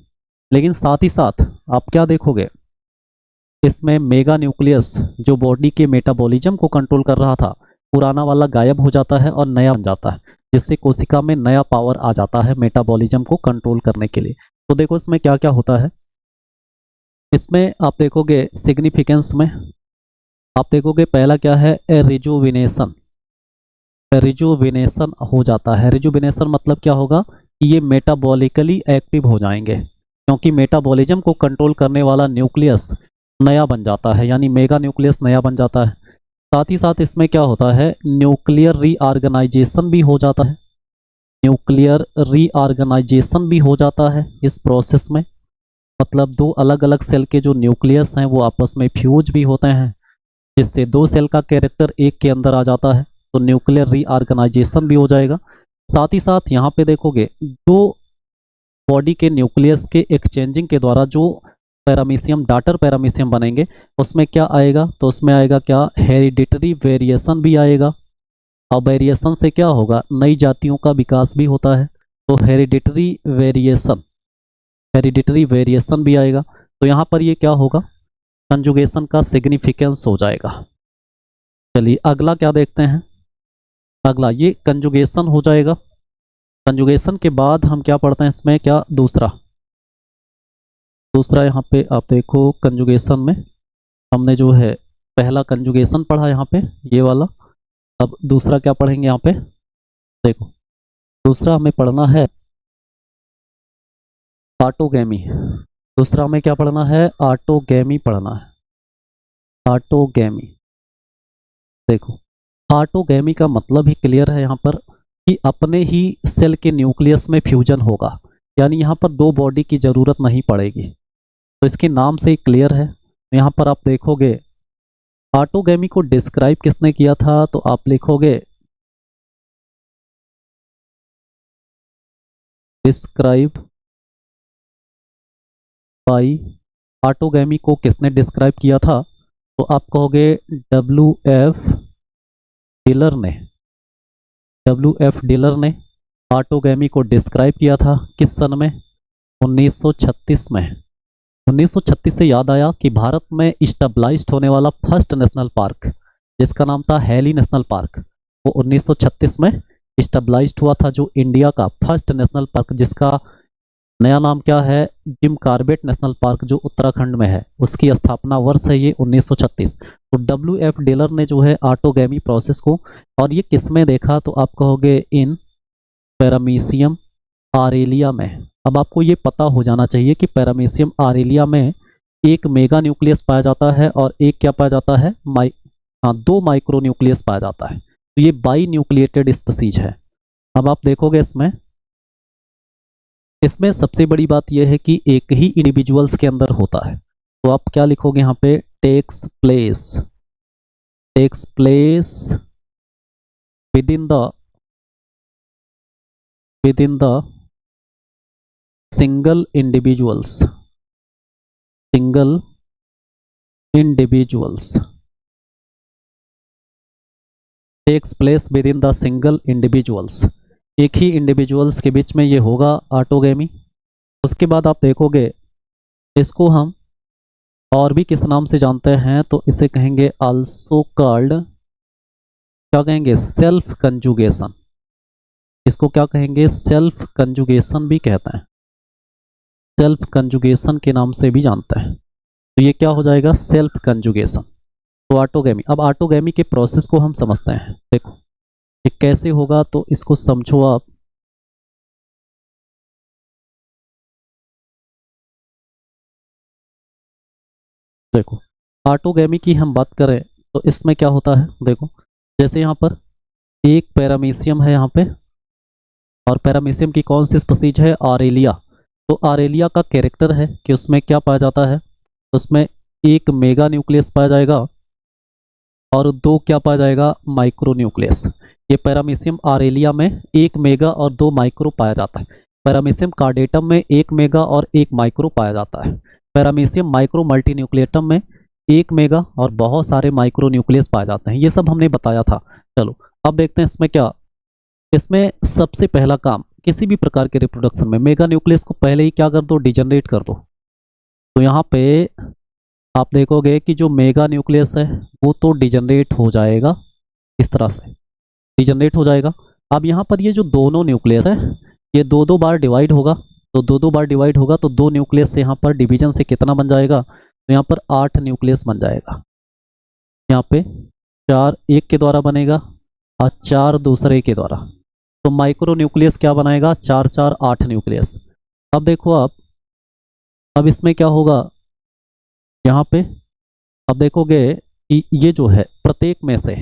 लेकिन साथ ही साथ आप क्या देखोगे, इसमें मेगा न्यूक्लियस जो बॉडी के मेटाबॉलिज्म को कंट्रोल कर रहा था, पुराना वाला गायब हो जाता है और नया बन जाता है, जिससे कोशिका में नया पावर आ जाता है मेटाबॉलिज्म को कंट्रोल करने के लिए। तो देखो इसमें क्या क्या होता है, इसमें आप देखोगे सिग्निफिकेंस में आप देखोगे पहला क्या है, रिजुविनेशन हो जाता है। रिजुविनेशन मतलब क्या होगा कि ये मेटाबॉलिकली एक्टिव हो जाएंगे, क्योंकि मेटाबॉलिज्म को कंट्रोल करने वाला न्यूक्लियस नया बन जाता है, यानी मेगा न्यूक्लियस नया बन जाता है। साथ ही साथ इसमें क्या होता है, न्यूक्लियर रीऑर्गेनाइजेशन भी हो जाता है, न्यूक्लियर रीऑर्गेनाइजेशन भी हो जाता है इस प्रोसेस में। मतलब 2 अलग अलग सेल के जो न्यूक्लियस हैं वो आपस में फ्यूज भी होते हैं, जिससे 2 सेल का कैरेक्टर एक के अंदर आ जाता है, तो न्यूक्लियर रीऑर्गेनाइजेशन भी हो जाएगा। साथ ही साथ यहाँ पे देखोगे 2 बॉडी के न्यूक्लियस के एक्सचेंजिंग के द्वारा जो पैरामीशियम डाटर पैरामीशियम बनेंगे उसमें क्या आएगा, तो उसमें आएगा क्या, हेरिडिटरी वेरिएशन भी आएगा। और वेरिएशन से क्या होगा, नई जातियों का विकास भी होता है। तो हेरिडिटरी वेरिएशन भी आएगा। तो यहाँ पर ये क्या होगा, कंजुगेशन का सिग्निफिकेंस हो जाएगा। चलिए अगला क्या देखते हैं। अगला ये कंजुगेशन हो जाएगा। कंजुगेशन के बाद हम क्या पढ़ते हैं इसमें, क्या दूसरा यहाँ पे आप देखो, कंजुगेशन में हमने जो है पहला कंजुगेशन पढ़ा यहाँ पे ये वाला। अब दूसरा क्या पढ़ेंगे यहाँ पे, देखो दूसरा हमें पढ़ना है ऑटोगैमी। दूसरा हमें क्या पढ़ना है, ऑटोगैमी पढ़ना है। ऑटोगैमी, देखो ऑटोगैमी का मतलब ही क्लियर है यहाँ पर कि अपने ही सेल के न्यूक्लियस में फ्यूजन होगा, यानी यहाँ पर दो बॉडी की ज़रूरत नहीं पड़ेगी। तो इसके नाम से ही क्लियर है। यहाँ पर आप देखोगे ऑटोगैमी को डिस्क्राइब किसने किया था, तो आप लिखोगे डिस्क्राइब बाई, ऑटोगैमी को किसने डिस्क्राइब किया था, तो आप कहोगे WF डिलर ने ऑटोगैमी को डिस्क्राइब किया था। किस सन में, 1936 में। 1936 से याद आया कि भारत में स्टेबलाइज्ड होने वाला फर्स्ट नेशनल पार्क जिसका नाम था हैली नेशनल पार्क, वो 1936 में स्टेबलाइज्ड हुआ था। जो इंडिया का फर्स्ट नेशनल पार्क जिसका नया नाम क्या है, जिम कॉर्बेट नेशनल पार्क जो उत्तराखंड में है, उसकी स्थापना वर्ष है ये 1936। तो WF डिलर ने जो है ऑटोगैमी प्रोसेस को, और ये किस में देखा, तो आप कहोगे इन पैरामीशियम आरेलिया में। अब आपको ये पता हो जाना चाहिए कि पैरामीशियम आरेलिया में एक मेगा न्यूक्लियस पाया जाता है और एक क्या पाया जाता है, दो माइक्रो न्यूक्लियस पाया जाता है। तो ये बाई न्यूक्लिएटेड स्पीसीज है। अब आप देखोगे इसमें सबसे बड़ी बात यह है कि एक ही इंडिविजुअल्स के अंदर होता है। तो आप क्या लिखोगे यहाँ पे, tax place within the single individuals tax place with in the single individuals, एक ही इंडिविजुअल्स के बीच में ये होगा ऑटोगैमी। उसके बाद आप देखोगे इसको हम और भी किस नाम से जानते हैं, तो इसे कहेंगे आल्सो कॉल्ड, क्या कहेंगे, सेल्फ कंजुगेशन। इसको क्या कहेंगे, सेल्फ कंजुगेशन भी कहते हैं, सेल्फ कंजुगेशन के नाम से भी जानते हैं। तो ये क्या हो जाएगा, सेल्फ कंजुगेशन। तो ऑटोगैमी, अब ऑटोगैमी के प्रोसेस को हम समझते हैं। देखो ये कैसे होगा, तो इसको समझो आप। देखो ऑटोगैमी की हम बात करें तो इसमें क्या होता है, देखो जैसे यहाँ पर एक पैरामीशियम है यहाँ पे, और पैरामीशियम की कौन सी स्पीसीज है, आरेलिया। तो आरेलिया का कैरेक्टर है कि उसमें क्या पाया जाता है, उसमें एक मेगा न्यूक्लियस पाया जाएगा और दो क्या पाया जाएगा, माइक्रो न्यूक्लियस। ये पैरामीशियम आरेलिया में एक मेगा और दो माइक्रो पाया जाता है। पैरामीशियम कार्डेटम में एक मेगा और एक माइक्रो पाया जाता है। पैरामीशियम माइक्रो मल्टी न्यूक्लिएटम में एक मेगा और बहुत सारे माइक्रो न्यूक्लियस पाए जाते हैं। ये सब हमने बताया था। चलो अब देखते हैं इसमें क्या, इसमें सबसे पहला काम किसी भी प्रकार के रिप्रोडक्शन में मेगा न्यूक्लियस को पहले ही क्या कर दो, डिजनरेट कर दो। तो यहाँ पे आप देखोगे कि जो मेगा न्यूक्लियस है वो तो डिजनरेट हो जाएगा, इस तरह से डिजनरेट हो जाएगा। अब यहाँ पर ये जो दोनों न्यूक्लियस है ये दो बार डिवाइड होगा। तो दो बार डिवाइड होगा तो दो न्यूक्लियस से यहाँ पर डिवीजन से कितना बन जाएगा, तो यहाँ पर 8 न्यूक्लियस बन जाएगा। यहाँ पे 4 एक के द्वारा बनेगा और 4 दूसरे के द्वारा। तो माइक्रो न्यूक्लियस क्या बनाएगा, 4 4 8 न्यूक्लियस। अब देखो आप, अब इसमें क्या होगा, यहाँ पे अब देखोगे कि ये जो है प्रत्येक में से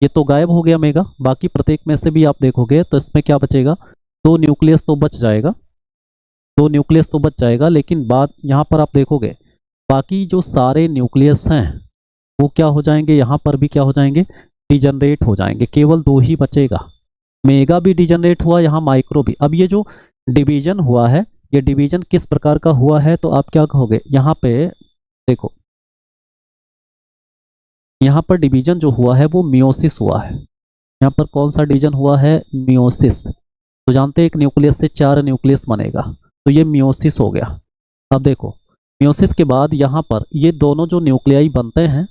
ये तो गायब हो गया मेगा, बाकी प्रत्येक में से भी आप देखोगे तो इसमें क्या बचेगा, 2 न्यूक्लियस तो बच जाएगा, 2 न्यूक्लियस तो बच जाएगा। लेकिन बात यहाँ पर आप देखोगे बाकी जो सारे न्यूक्लियस हैं वो क्या हो जाएंगे, यहाँ पर भी क्या हो जाएंगे, डिजनरेट हो जाएंगे। केवल 2 ही बचेगा, मेगा भी डिजनरेट हुआ, यहाँ माइक्रो भी। अब ये जो डिवीजन हुआ है ये डिवीजन किस प्रकार का हुआ है, तो आप क्या कहोगे, यहाँ पे देखो, यहाँ पर डिवीजन जो हुआ है वो मियोसिस हुआ है। यहाँ पर कौन सा डिवीजन हुआ है, मियोसिस। तो जानते हैं एक न्यूक्लियस से 4 न्यूक्लियस बनेगा, तो ये मियोसिस हो गया। अब देखो, मियोसिस के बाद यहाँ पर ये दोनों जो न्यूक्लियाई बनते हैं,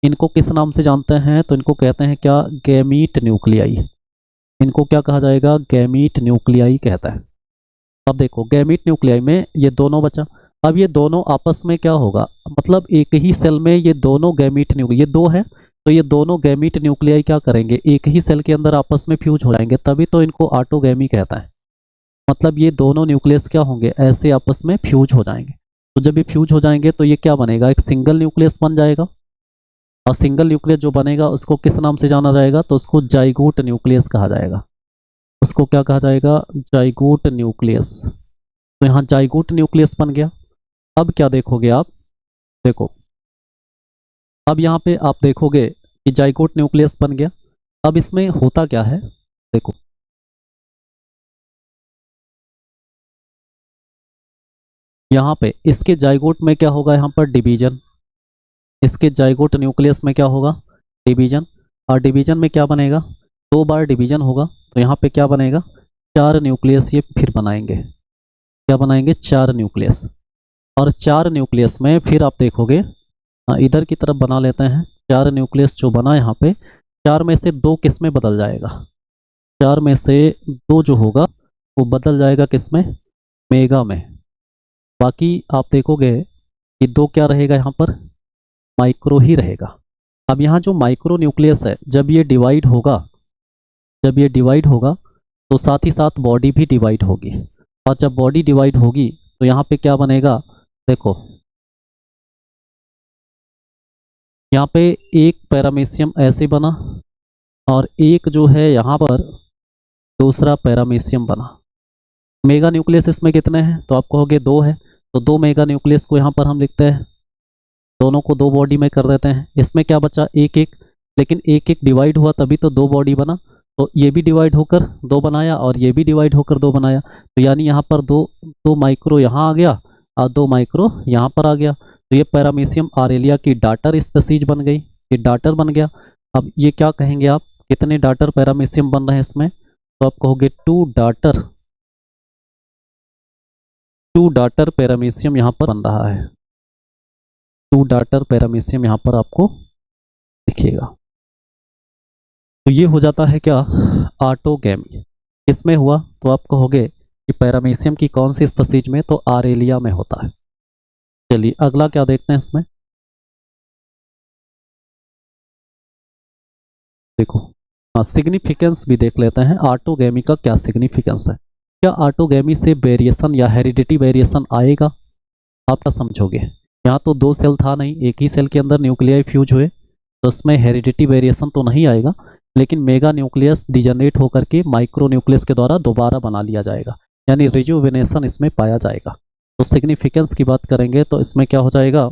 इनको किस नाम से जानते हैं, तो इनको कहते हैं क्या, गैमीट न्यूक्लियाई। इनको क्या कहा जाएगा, गैमीट न्यूक्लियाई कहता है। अब देखो, गैमीट न्यूक्लियाई में ये दोनों बचा। अब ये दोनों आपस में क्या होगा, मतलब एक ही सेल में ये दोनों गैमीट न्यूक्लियाई, ये दो है, तो ये दोनों गैमीट न्यूक्लियाई क्या करेंगे, एक ही सेल के अंदर आपस में फ्यूज हो जाएंगे, तभी तो इनको ऑटोगैमी कहता है। मतलब ये दोनों न्यूक्लियस क्या होंगे, ऐसे आपस में फ्यूज हो जाएंगे। तो जब ये फ्यूज हो जाएंगे तो ये क्या बनेगा, एक सिंगल न्यूक्लियस बन जाएगा। और सिंगल न्यूक्लियस जो बनेगा उसको किस नाम से जाना जाएगा, तो उसको जाइगोट न्यूक्लियस कहा जाएगा। उसको क्या कहा जाएगा, जाइगोट न्यूक्लियस। तो यहाँ जाइगोट न्यूक्लियस बन गया। अब क्या देखोगे आप, देखो, अब यहाँ पे आप देखोगे कि जाइगोट न्यूक्लियस बन गया। अब इसमें होता क्या है, देखो, यहाँ पे इसके जाइगोट में क्या होगा, यहाँ पर डिवीजन। इसके जाइगोट न्यूक्लियस में क्या होगा, डिवीजन। और डिवीजन में क्या बनेगा, 2 बार डिवीजन होगा, तो यहाँ पे क्या बनेगा, 4 न्यूक्लियस ये फिर बनाएंगे। क्या बनाएंगे, 4 न्यूक्लियस। और 4 न्यूक्लियस में फिर आप देखोगे, इधर की तरफ बना लेते हैं, 4 न्यूक्लियस जो बना यहाँ पे, 4 में से 2 किस में बदल जाएगा, 4 में से 2 जो होगा वो बदल जाएगा किस में, मेगा में। बाकी आप देखोगे कि 2 क्या रहेगा, यहाँ पर माइक्रो ही रहेगा। अब यहाँ जो माइक्रो न्यूक्लियस है, जब ये डिवाइड होगा, जब ये डिवाइड होगा तो साथ ही साथ बॉडी भी डिवाइड होगी। और जब बॉडी डिवाइड होगी तो यहाँ पे क्या बनेगा, देखो, यहाँ पे एक पैरामीशियम ऐसे बना, और एक जो है यहाँ पर दूसरा पैरामीशियम बना। मेगा न्यूक्लियस इसमें कितने हैं, तो आप कहोगे 2 है, तो 2 मेगा न्यूक्लियस को यहाँ पर हम लिखते हैं, दोनों को 2 बॉडी में कर देते हैं। इसमें क्या बचा, एक एक, लेकिन एक एक डिवाइड हुआ तभी तो 2 बॉडी बना। तो ये भी डिवाइड होकर 2 बनाया, और ये भी डिवाइड होकर 2 बनाया। तो यानी यहाँ पर 2 माइक्रो यहाँ आ गया, और 2 माइक्रो यहाँ पर आ गया। तो ये पैरामीशियम आरेलिया की डाटर स्पीसीज बन गई, ये डाटर बन गया। अब ये क्या कहेंगे आप, कितने डाटर पैरामीशियम बन रहे हैं इसमें, तो आप कहोगे 2 डाटर, 2 डाटर पैरामीशियम यहाँ पर बन रहा है। 2 डाटर पैरामीशियम यहाँ पर आपको दिखेगा। तो ये हो जाता है क्या, ऑटोगैमी। किसमें हुआ, तो आप कहोगे कि पैरामीशियम की कौन सी स्पीसीज में, तो आरेलिया में होता है। चलिए अगला क्या देखते हैं इसमें, देखो, हाँ, सिग्निफिकेंस भी देख लेते हैं, ऑटोगैमी का क्या सिग्निफिकेंस है। क्या ऑटोगैमी से वेरिएशन या हेरिडिटी वेरिएशन आएगा, आप क्या समझोगे। यहाँ तो 2 सेल था नहीं, एक ही सेल के अंदर न्यूक्लियाई फ्यूज हुए, तो उसमें हेरिडिटी वेरिएशन तो नहीं आएगा, लेकिन मेगा न्यूक्लियस डिजनरेट होकर के माइक्रो न्यूक्लियस के द्वारा दोबारा बना लिया जाएगा, यानी रिजुविनेशन इसमें पाया जाएगा। तो सिग्निफिकेंस की बात करेंगे तो इसमें क्या हो जाएगा,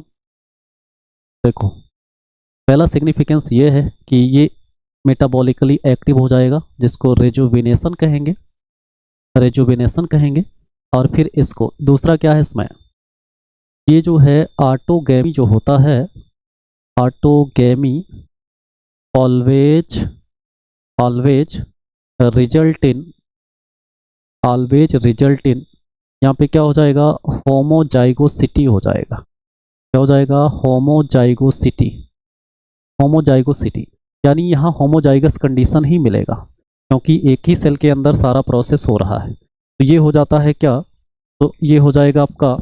देखो, पहला सिग्निफिकेंस ये है कि ये मेटाबॉलिकली एक्टिव हो जाएगा, जिसको रिजुविनेशन कहेंगे, रिजुविनेशन कहेंगे। और फिर इसको दूसरा क्या है इसमें, ये जो है ऑटोगैमी जो होता है, autogamy always always result in, always result in, यहाँ पे क्या हो जाएगा, होमोजाइगोसिटी हो जाएगा। क्या हो जाएगा, होमोजाइगोसिटी, होमोजाइगोसिटी, यानी यहाँ होमोजाइगस कंडीशन ही मिलेगा, क्योंकि एक ही सेल के अंदर सारा प्रोसेस हो रहा है। तो ये हो जाता है क्या, तो ये हो जाएगा आपका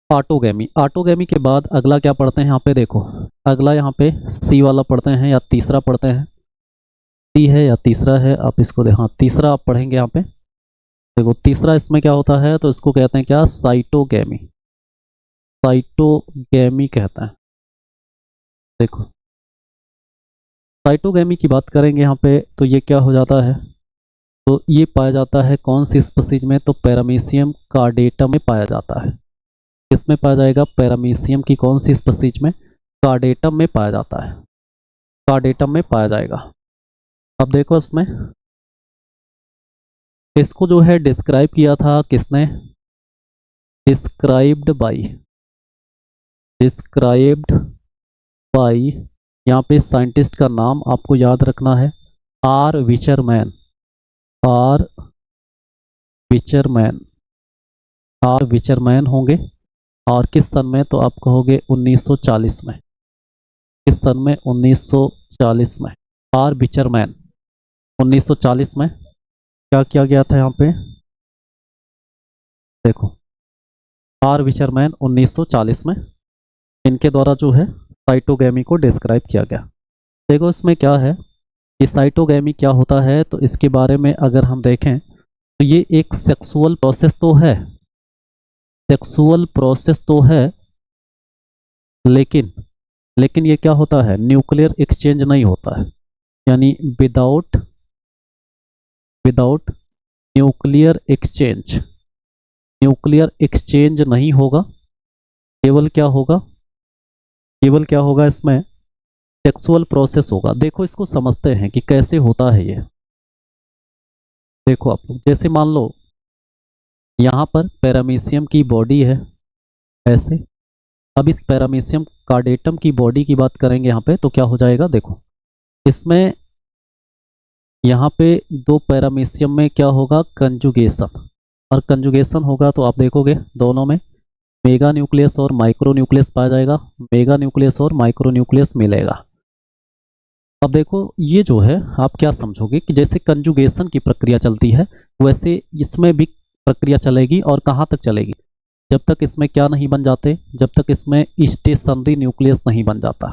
ऑटोगैमी। ऑटोगैमी के बाद अगला क्या पढ़ते हैं यहाँ पे, देखो, अगला यहाँ पे सी वाला पढ़ते हैं या तीसरा पढ़ते हैं, सी है या तीसरा है, आप इसको हाँ, तीसरा आप पढ़ेंगे यहाँ पे। देखो तीसरा इसमें क्या होता है, तो इसको कहते हैं क्या, साइटोगैमी, साइटोगैमी कहते हैं। देखो साइटोगैमी की बात करेंगे यहाँ पे, तो ये क्या हो जाता है, तो ये पाया जाता है कौन सी स्पीसीज में, तो पैरामीशियम कार्डेटम में पाया जाता है। किसमें पाया जाएगा, पैरामीशियम की कौन सी स्पीसीज में, कार्डेटम में पाया जाता है, कार्डेटम में पाया जाएगा। अब देखो इसमें इसको जो है डिस्क्राइब किया था किसने? डिस्क्राइब्ड बाय, यहाँ पे साइंटिस्ट का नाम आपको याद रखना है, आर विचरमैन। आर विचरमैन, आर विचरमैन होंगे। और किस सन में? तो आप कहोगे 1940 में। किस सन में? 1940 में। आर विचरमैन 1940 में क्या किया गया था यहाँ पे? देखो, आर विचरमैन 1940 में इनके द्वारा जो है साइटोगैमी को डिस्क्राइब किया गया। देखो इसमें क्या है कि साइटोगैमी क्या होता है, तो इसके बारे में अगर हम देखें तो ये एक सेक्सुअल प्रोसेस तो है, सेक्सुअल प्रोसेस तो है, लेकिन ये क्या होता है? न्यूक्लियर एक्सचेंज नहीं होता है। यानी without nuclear exchange, nuclear exchange नहीं होगा। केवल क्या होगा? केवल क्या होगा इसमें? सेक्सुअल प्रोसेस होगा। देखो इसको समझते हैं कि कैसे होता है ये। देखो आप लोग, जैसे मान लो यहाँ पर पैरामीशियम की बॉडी है ऐसे। अब इस पैरामीशियम कार्डेटम की बॉडी की बात करेंगे यहाँ पे, तो क्या हो जाएगा? देखो इसमें यहाँ पे दो पैरामीशियम में क्या होगा? कंजुगेशन। और कंजुगेशन होगा तो आप देखोगे दोनों में मेगा न्यूक्लियस और माइक्रो न्यूक्लियस पाया जाएगा, मेगा न्यूक्लियस और माइक्रो न्यूक्लियस मिलेगा। अब देखो ये जो है आप क्या समझोगे कि जैसे कंजुगेशन की प्रक्रिया चलती है वैसे इसमें भी प्रक्रिया चलेगी। और कहाँ तक चलेगी? जब तक इसमें क्या नहीं बन जाते? जब तक इसमें स्टेशनरी न्यूक्लियस नहीं बन जाता।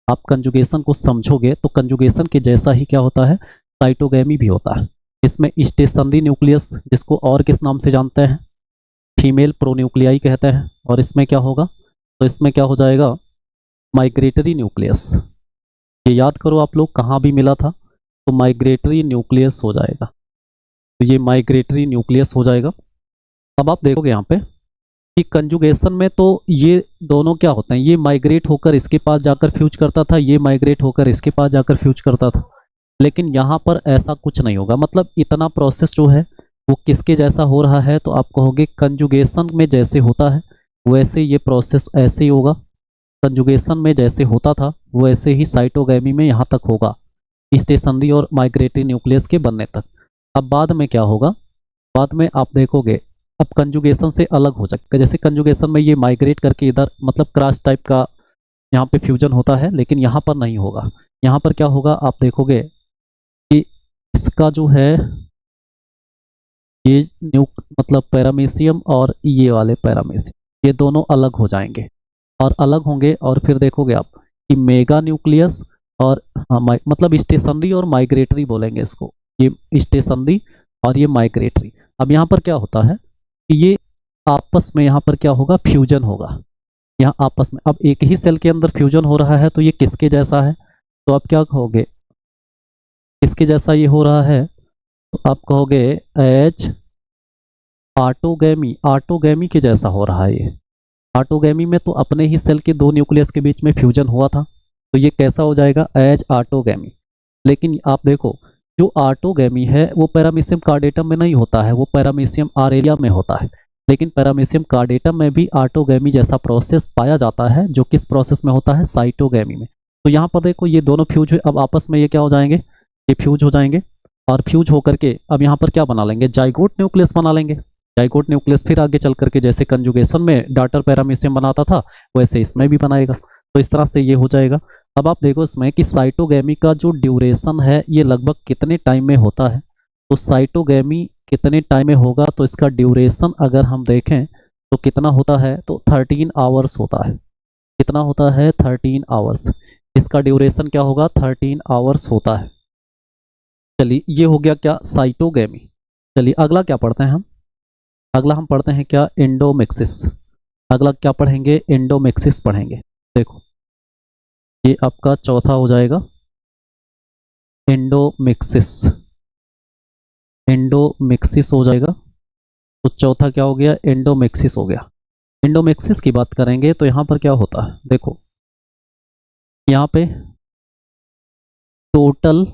आप कंजुगेशन को समझोगे तो कंजुगेशन के जैसा ही क्या होता है? साइटोगैमी भी होता है। इसमें स्टेशनरी न्यूक्लियस, जिसको और किस नाम से जानते हैं? फीमेल प्रोन्यूक्लियाई कहते हैं। और इसमें क्या होगा? तो इसमें क्या हो जाएगा? Migratory nucleus. ये याद करो आप लोग, कहाँ भी मिला था? तो माइग्रेटरी न्यूक्लियस हो जाएगा। तो ये माइग्रेटरी न्यूक्लियस हो जाएगा। अब आप देखोगे यहाँ पे कि कंजुगेशन में तो ये दोनों क्या होते हैं? ये माइग्रेट होकर इसके पास जाकर फ्यूज करता था, ये माइग्रेट होकर इसके पास जाकर फ्यूज करता था। लेकिन यहाँ पर ऐसा कुछ नहीं होगा। मतलब इतना प्रोसेस जो है वो किसके जैसा हो रहा है? तो आप कहोगे कंजुगेशन में जैसे होता है वैसे ये प्रोसेस ऐसे ही होगा। कंजुगेशन में जैसे होता था वैसे ही साइटोगैमी में यहाँ तक होगा, स्टेशनरी और माइग्रेटरी न्यूक्लियस के बनने तक। अब बाद में क्या होगा? बाद में आप देखोगे अब कंजुगेशन से अलग हो जाएगा। जैसे कंजुगेशन में ये माइग्रेट करके इधर मतलब क्रॉस टाइप का यहाँ पे फ्यूजन होता है, लेकिन यहाँ पर नहीं होगा। यहाँ पर क्या होगा? आप देखोगे कि इसका जो है ये मतलब पैरामीशियम और ये वाले पैरामीशियम ये दोनों अलग हो जाएंगे। और अलग होंगे और फिर देखोगे आप कि मेगा न्यूक्लियस और मतलब स्टेशनरी और माइग्रेटरी बोलेंगे इसको, ये स्टेशनरी और ये माइग्रेटरी। अब यहाँ पर क्या होता है कि ये आपस में यहाँ पर क्या होगा? फ्यूजन होगा। यहाँ आपस में अब एक ही सेल के अंदर फ्यूजन हो रहा है, तो ये किसके जैसा है? तो आप क्या कहोगे? किसके जैसा ये हो रहा है? तो आप कहोगे एज ऑटोगैमी, ऑटोगैमी के जैसा हो रहा है ये। ऑटोगैमी में तो अपने ही सेल के दो न्यूक्लियस के बीच में फ्यूजन हुआ था, तो ये कैसा हो जाएगा? As autogamy. लेकिन आप देखो जो ऑटोगैमी है वो पैरामीशियम कार्डेटम में नहीं होता है, वो पैरामीशियम आरेलिया में होता है। लेकिन पैरामीशियम कार्डेटम में भी ऑटोगैमी जैसा प्रोसेस पाया जाता है, जो किस प्रोसेस में होता है? साइटोगैमी में। तो यहाँ पर देखो ये दोनों फ्यूज हुए, अब आपस में ये क्या हो जाएंगे? ये फ्यूज हो जाएंगे। और फ्यूज होकर के अब यहाँ पर क्या बना लेंगे? जाइगोट न्यूक्लियस बना लेंगे। जाइगोट न्यूक्लियस फिर आगे चल करके जैसे कंजुगेशन में डाटर पैरामीशियम बनाता था वैसे इसमें भी बनाएगा। तो इस तरह से ये हो जाएगा। अब आप देखो इसमें कि साइटोगैमी का जो ड्यूरेशन है ये लगभग कितने टाइम में होता है? तो साइटोगैमी कितने टाइम में होगा? तो इसका ड्यूरेशन अगर हम देखें तो कितना होता है? तो 13 आवर्स होता है। कितना होता है? 13 आवर्स। इसका ड्यूरेशन क्या होगा? 13 आवर्स होता है। चलिए ये हो गया क्या? साइटोगैमी। चलिए अगला क्या पढ़ते हैं हम? अगला हम पढ़ते हैं क्या? एंडोमेक्सिस। अगला क्या पढ़ेंगे? एंडोमेक्सिस पढ़ेंगे। देखो ये आपका चौथा हो जाएगा एंडोमेक्सिस। एंडोमेक्सिस हो जाएगा। तो चौथा क्या हो गया? एंडोमेक्सिस हो गया। एंडोमेक्सिस की बात करेंगे तो यहाँ पर क्या होता है? देखो यहाँ पे total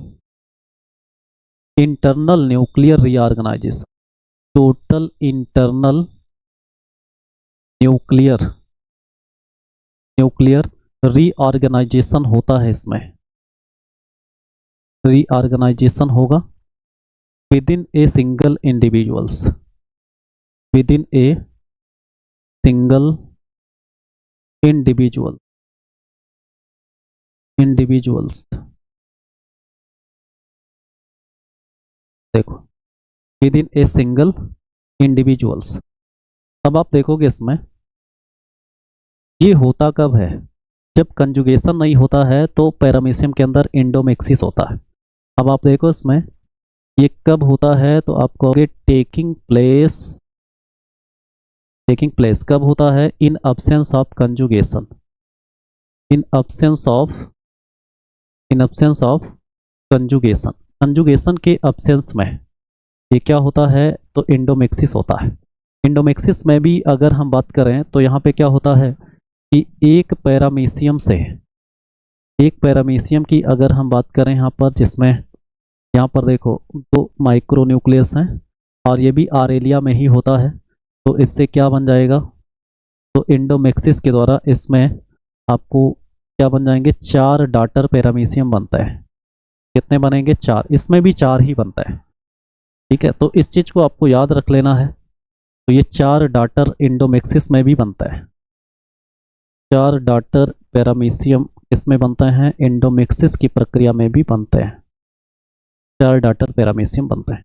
internal nuclear reorganisation, total internal nuclear reorganisation होता है। इसमें रीऑर्गेनाइजेशन होगा within a single individuals, within a single individuals. देखो, within a single individuals. अब आप देखोगे इसमें ये होता कब है, जब कंजुगेशन नहीं होता है तो पैरामीशियम के अंदर इंडोमिक्सिस होता है। अब आप देखो इसमें ये कब होता है, तो आप कहोगे टेकिंग प्लेस कब होता है, इन absence of conjugation, in absence of conjugation के अब्सेंस में ये क्या होता है, तो इंडोमिक्सिस होता है। इंडोमिक्सिस में भी अगर हम बात करें तो यहाँ पे क्या होता है कि एक पैरामीशियम की अगर हम बात करें यहाँ पर, जिसमें यहाँ पर देखो 2 माइक्रोन्यूक्लियस हैं और ये भी आरेलिया में ही होता है, तो इससे क्या बन जाएगा, तो इंडोमिक्सिस के द्वारा इसमें आपको क्या बन जाएंगे, 4 डाटर पैरामीशियम बनता है। कितने बनेंगे, 4। इसमें भी 4 ही बनता है। ठीक है, तो इस चीज़ को आपको याद रख लेना है। तो ये 4 डाटर इंडोमिक्सिस में भी बनता है, 4 डाटर पैरामीशियम इसमें बनता है, इंडोमिक्सिस की प्रक्रिया में भी बनते हैं, 4 डाटर पैरामीशियम बनते हैं।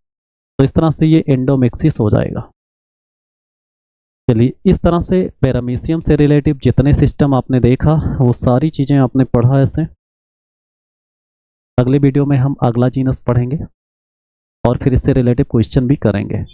तो इस तरह से ये इंडोमिक्सिस हो जाएगा। चलिए, इस तरह से पैरामीशियम से रिलेटिव जितने सिस्टम आपने देखा वो सारी चीज़ें आपने पढ़ा ऐसे। अगले वीडियो में हम अगला जीनस पढ़ेंगे और फिर इससे रिलेटिव क्वेश्चन भी करेंगे।